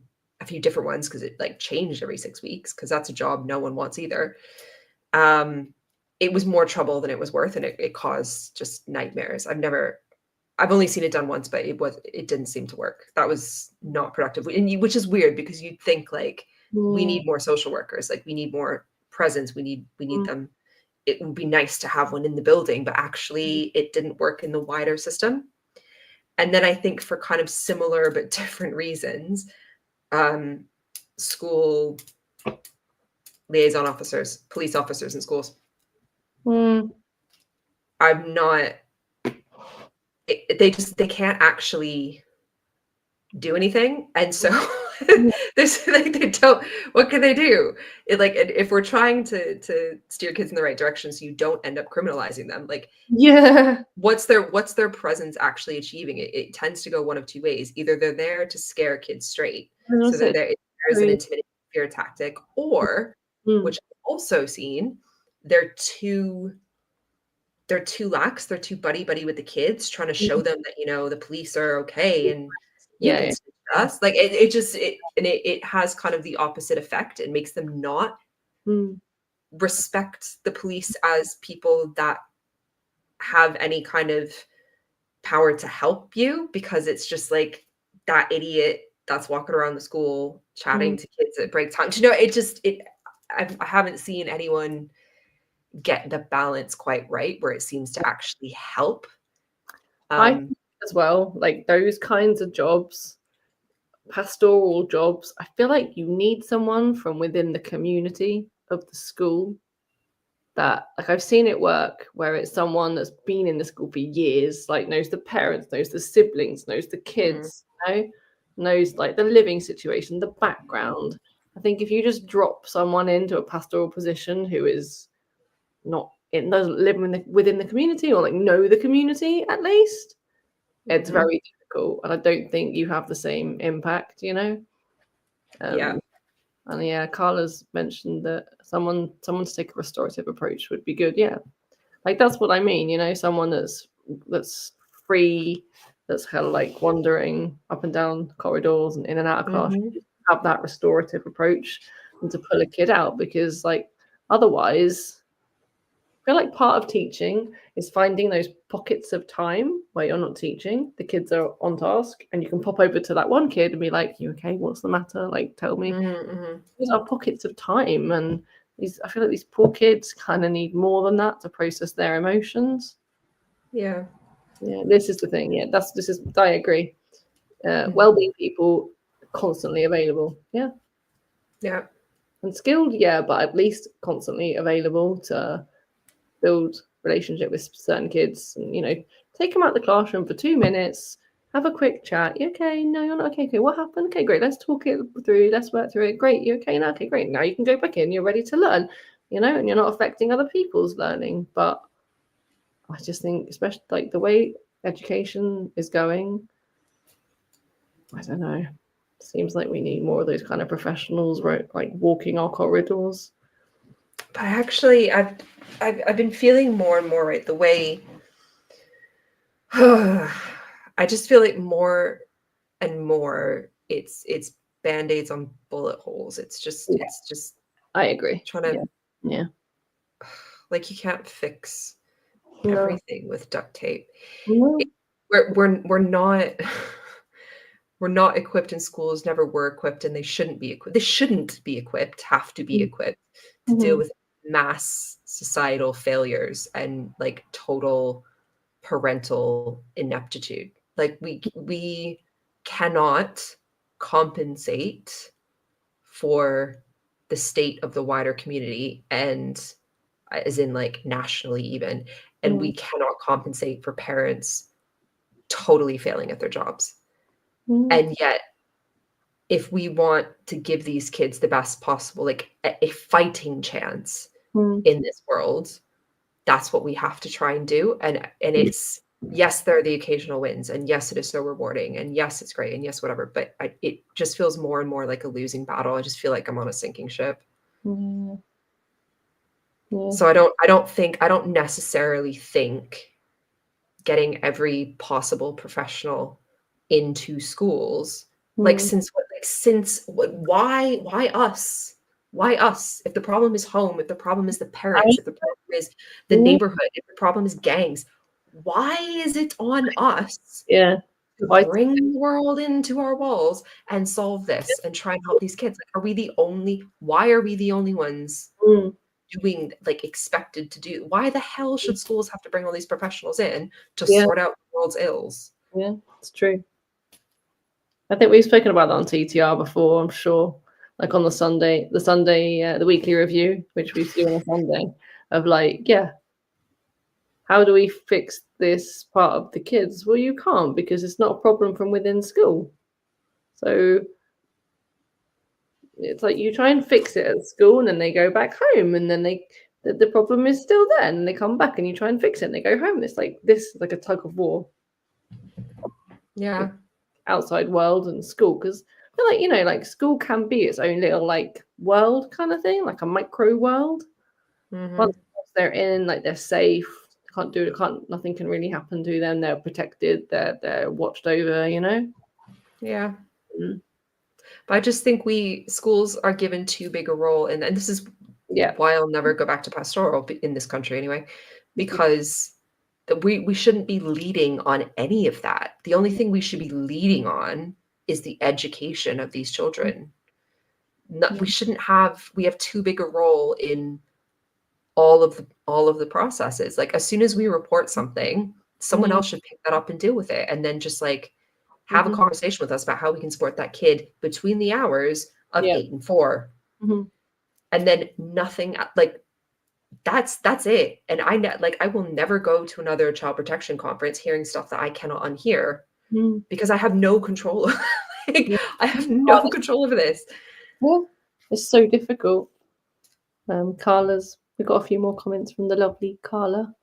few different ones, because it like changed every 6 weeks, because that's a job no one wants either. It was more trouble than it was worth, and it caused just nightmares. I've only seen it done once, but it didn't seem to work. That was not productive, which is weird, because you'd think like we need more social workers, like we need more presence, we need them. It would be nice to have one in the building, but actually it didn't work in the wider system. And then I think for kind of similar but different reasons, school liaison officers, police officers in schools. I'm not. They can't actually do anything, and so there's like they don't. What can they do? If we're trying to steer kids in the right direction, so you don't end up criminalizing them, like what's their presence actually achieving? It tends to go one of 2 ways. Either they're there to scare kids straight, so that there's an intimidating fear tactic, or which I've also seen, they're too lax, they're too buddy with the kids, trying to show them that the police are okay and you can speak to us. Like it has kind of the opposite effect. It makes them not respect the police as people that have any kind of power to help you, because it's just like that idiot that's walking around the school chatting to kids at break time. I haven't seen anyone get the balance quite right where it seems to actually help. I think as well, like those kinds of jobs, pastoral jobs, I feel like you need someone from within the community of the school. That, like, I've seen it work where it's someone that's been in the school for years, like knows the parents, knows the siblings, knows the kids, knows like the living situation, the background. I think if you just drop someone into a pastoral position who is doesn't live within the community, or like know the community at least, it's very difficult, and I don't think you have the same impact. And Carla's mentioned that someone to take a restorative approach would be good. Like that's what I mean. Someone that's free, that's kind of like wandering up and down corridors and in and out of class. Mhm. Have that restorative approach and to pull a kid out, because like otherwise I feel like part of teaching is finding those pockets of time where you're not teaching, the kids are on task, and you can pop over to that one kid and be like, you okay, what's the matter, like tell me. Mhm. These are pockets of time, and I feel like these poor kids kind of need more than that to process their emotions. Yeah. Yeah, this is the thing. Yeah, I agree. Mhm. Well-being people constantly available. Yeah. Yeah. And skilled, yeah, but at least constantly available to build relationship with certain kids, and take them out the classroom for 2 minutes, have a quick chat. You okay? No, you're not okay. Okay, what happened? Okay, great. Let's talk it through. Let's work through it. Great. You okay now? Okay, great. Now you can go back in. You're ready to learn. And you're not affecting other people's learning. But I just think, especially like the way education is going, I don't know. Seems like we need more of those kind of professionals, right? Like walking our corridors. But actually, I've been feeling more and more, right, the way I just feel like more and more it's band-aids on bullet holes. It's just I agree. trying to Yeah. like you can't fix No. everything with duct tape. No. We're not we're not equipped, in schools never were equipped, and they shouldn't be equipped. They shouldn't be equipped, have to be equipped to deal with mass societal failures and like total parental ineptitude. Like we cannot compensate for the state of the wider community, and as in like nationally even, and we cannot compensate for parents totally failing at their jobs. And yet if we want to give these kids the best possible, like a fighting chance in this world, that's what we have to try and do. And it's, yes, there are the occasional wins, and yes, it is so rewarding, and yes, it's great, and yes, whatever. But it just feels more and more like a losing battle. I just feel like I'm on a sinking ship. Yeah. So I don't necessarily think getting every possible professional into schools, why us? Why us? If the problem is home, if the problem is the parents, if the problem is the neighborhood, if the problem is gangs, why is it on us Yeah. to bring the world into our walls and solve this and try and help these kids? Like, why are we the only ones doing, like, expected to do? Why the hell should schools have to bring all these professionals in to sort out the world's ills? Yeah, it's true. I think we've spoken about that on TTR before, I'm sure. Like on the weekly review, which we do on a Sunday, of like, how do we fix this part of the kids? Well, you can't, because it's not a problem from within school. So it's like you try and fix it at school, and then they go back home, and then the problem is still there, and they come back and you try and fix it, and they go home. It's like this is like a tug of war. Yeah. Outside world and school, because I feel like like school can be its own little like world kind of thing, like a micro world. Once they're in, like they're safe, nothing can really happen to them, they're protected, they're watched over. Yeah. But I just think schools are given too big a role, and this is why I'll never go back to pastoral in this country anyway, because we shouldn't be leading on any of that. The only thing we should be leading on is the education of these children. We have too big a role in all of the processes. Like, as soon as we report something, someone else should pick that up and deal with it, and then just like have a conversation with us about how we can support that kid between the hours of 8 and 4. And then nothing, like, that's it. And I will never go to another child protection conference hearing stuff that I cannot unhear, because I have no control. I have no control over this. Well, it's so difficult. We've got a few more comments from the lovely Carla.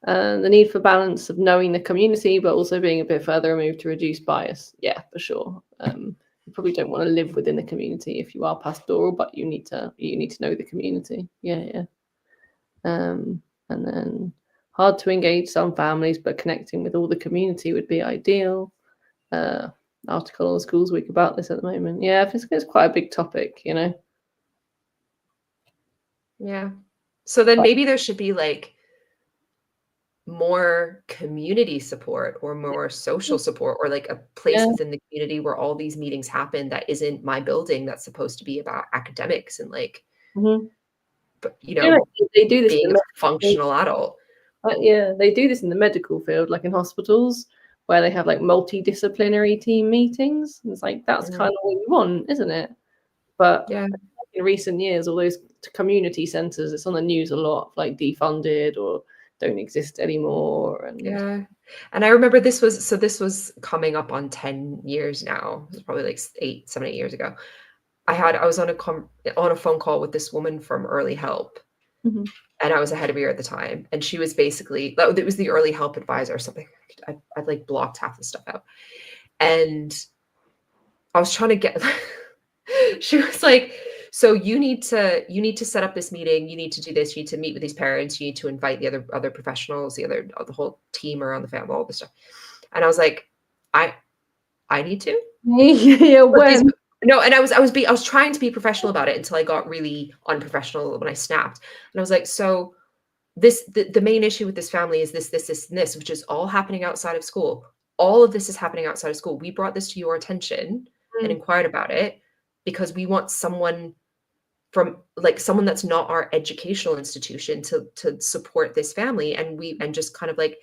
The need for balance of knowing the community, but also being a bit further removed to reduce bias. Yeah, for sure. You probably don't want to live within the community if you are pastoral, but you need to know the community. Yeah. And then hard to engage some families, but connecting with all the community would be ideal. Article on Schools Week about this at the moment. Yeah, it's quite a big topic, you know. Yeah. So then maybe there should be like more community support or more social support, or like a place within the community where all these meetings happen that isn't my building, that's supposed to be about academics and like, but, you know, they do this being in a functional adult. yeah, they do this in the medical field, like in hospitals, where they have like multidisciplinary team meetings. And it's like, that's kind of what you want, isn't it? But Yeah. in recent years, all those community centres, it's on the news a lot, like defunded or don't exist anymore. And yeah. And I remember this was coming up on 10 years now. It was probably like 7, 8 years ago. I was on a phone call with this woman from Early Help. And I was a head of year at the time. And she was basically, it was the Early Help advisor or something. I'd like blocked half the stuff out. And I was trying to get, she was like, so you need to set up this meeting. You need to do this. You need to meet with these parents. You need to invite the other professionals, the whole team around the family, all this stuff. And I was like, I need to. yeah, when? No, and I was trying to be professional about it until I got really unprofessional when I snapped. And I was like, so the main issue with this family is this, and this, which is all happening outside of school. All of this is happening outside of school. We brought this to your attention and inquired about it because we want someone that's not our educational institution to support this family, and just kind of like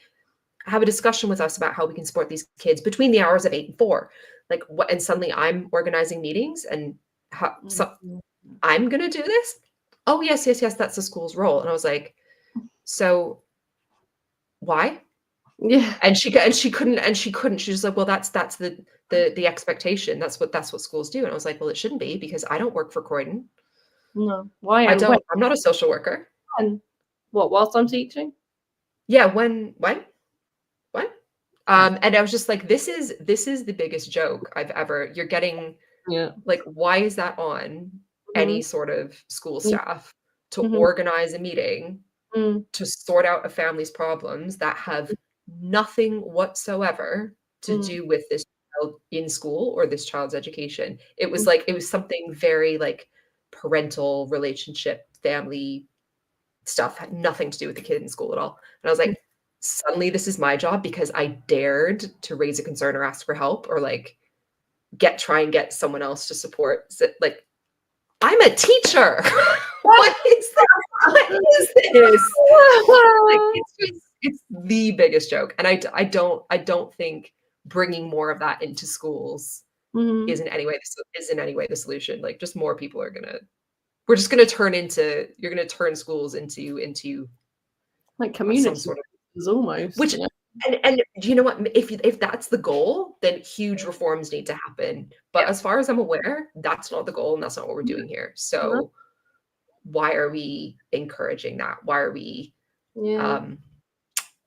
have a discussion with us about how we can support these kids between the hours of 8 and 4. Like what? And suddenly I'm organizing meetings and so I'm gonna do this. Oh yes, that's the school's role. And I was like, so why? Yeah. And she couldn't. She's just like, well, that's the expectation. That's what schools do. And I was like, well, it shouldn't be, because I don't work for Croydon. No. Why? I don't. I'm not a social worker. And what? Whilst I'm teaching? Yeah. When? And I was just like, this is the biggest joke I've ever. You're getting. Yeah. Like, why is that on any sort of school staff to organize a meeting to sort out a family's problems that have nothing whatsoever to do with this child in school or this child's education? It was like, it was something very like parental relationship, family stuff, had nothing to do with the kid in school at all. And I was like, suddenly this is my job because I dared to raise a concern or ask for help or like try and get someone else to support. So, like, I'm a teacher. What is this? Like, it's the biggest joke. And I don't think bringing more of that into schools is in any way the solution. Like, just more people are we're just gonna turn schools into like community some sort of almost, which. you know? And you know what? If that's the goal, then huge reforms need to happen. But as far as I'm aware, that's not the goal, and that's not what we're doing here. So why are we encouraging that? Why are we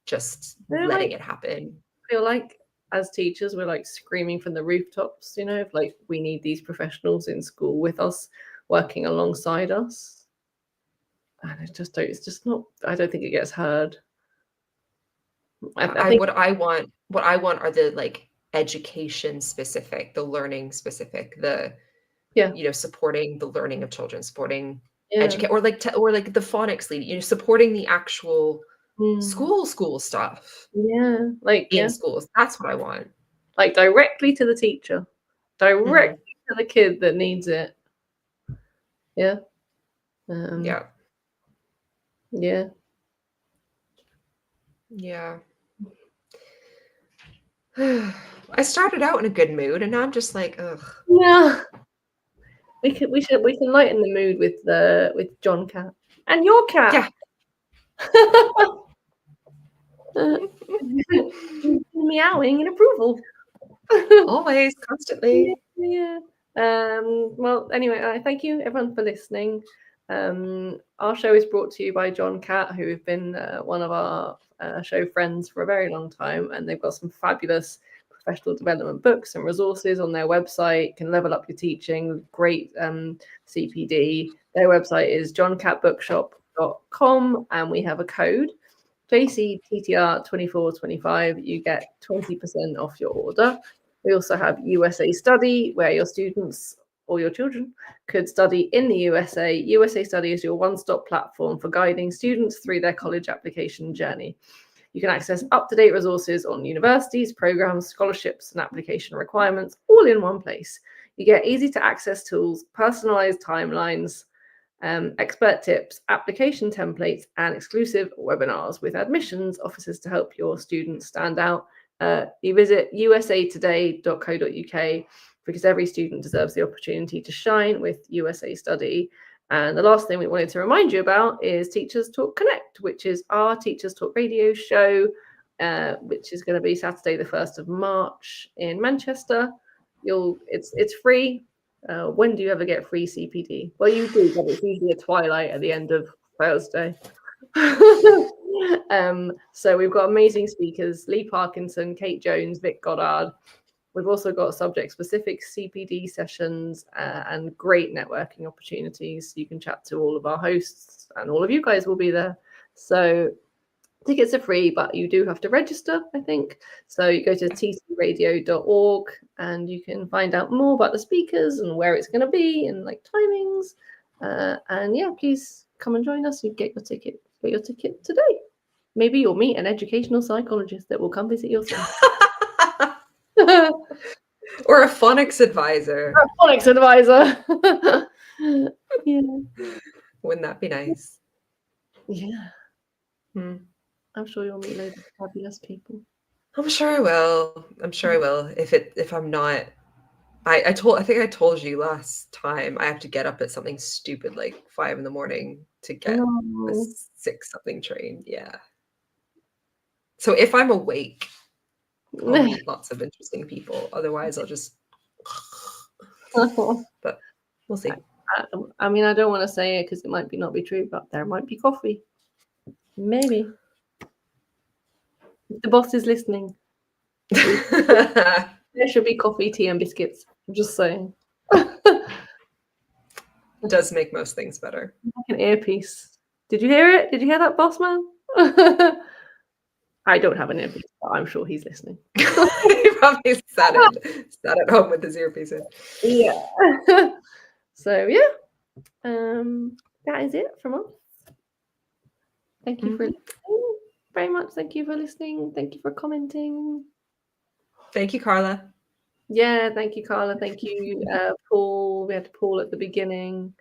just letting it happen? I feel like as teachers, we're like screaming from the rooftops, you know, of like, we need these professionals in school with us, working alongside us. And it's just not, I don't think it gets heard. I think what I want are the like education specific, the learning specific, the supporting the learning of children, supporting educate, or like the phonics lead, you know, supporting the actual school stuff. Yeah, like in schools. That's what I want. Like directly to the teacher, directly to the kid that needs it. Yeah. Yeah. I started out in a good mood, and now I'm just like, ugh. Yeah. We can lighten the mood with John Cat and your cat. Yeah. Meowing in approval. Always, constantly. Yeah. Well, anyway, thank you everyone for listening. Our show is brought to you by John Cat, who have been one of our show friends for a very long time, and they've got some fabulous professional development books and resources on their website. You can level up your teaching. Great CPD. Their website is johncatbookshop.com, and we have a code. JC TTR 2425, you get 20% off your order. We also have USA Study, where your students or your children could study in the USA. USA Study is your one-stop platform for guiding students through their college application journey. You can access up-to-date resources on universities, programs, scholarships, and application requirements all in one place. You get easy-to-access tools, personalized timelines, expert tips, application templates, and exclusive webinars with admissions officers to help your students stand out. You visit usatoday.co.uk because every student deserves the opportunity to shine with USA Study. And the last thing we wanted to remind you about is Teachers Talk Connect, which is our Teachers Talk radio show, which is going to be Saturday, the 1st of March in Manchester. It's free. When do you ever get free CPD? Well, you do, but it's usually a twilight at the end of Thursday. So we've got amazing speakers: Lee Parkinson, Kate Jones, Vic Goddard. We've also got subject-specific CPD sessions and great networking opportunities. You can chat to all of our hosts, and all of you guys will be there. So tickets are free, but you do have to register, I think. So you go to ttradio.org and you can find out more about the speakers and where it's going to be and like timings. And yeah, please come and join us. You get your ticket. Get your ticket today. Maybe you'll meet an educational psychologist that will come visit your son. Or a phonics advisor. A phonics advisor. Yeah. Wouldn't that be nice? Yeah. I'm sure you'll meet loads of fabulous people. I'm sure I will. If I'm not, I think I told you last time I have to get up at something stupid like 5 a.m. to get a 6 something train. Yeah. So if I'm awake, I'll meet lots of interesting people. Otherwise, I'll just. But we'll see. I mean, I don't want to say it because it might not be true, but there might be coffee. Maybe. If the boss is listening, there should be coffee, tea, and biscuits. I'm just saying. It does make most things better. Like an earpiece. Did you hear it? Did you hear that, boss man? I don't have an earpiece, but I'm sure he's listening. He probably sat at home with his earpiece in. Yeah. So yeah, that is it from us. Thank you for listening very much. Thank you for listening. Thank you for commenting. Thank you, Carla. Yeah, thank you, Carla. Thank you, Paul. We had Paul at the beginning.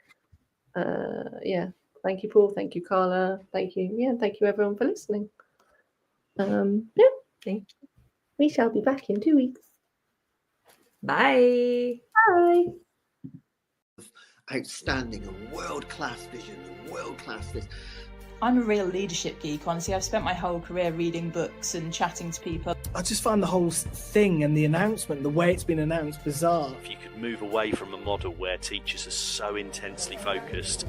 Yeah, thank you, Paul. Thank you, Carla. Thank you. Yeah, thank you, everyone, for listening. Yeah, Thank you. We shall be back in 2 weeks. Bye. Bye. Outstanding and world-class vision and world-class this. I'm a real leadership geek, honestly. I've spent my whole career reading books and chatting to people. I just find the whole thing and the announcement, the way it's been announced, bizarre. If you could move away from a model where teachers are so intensely focused.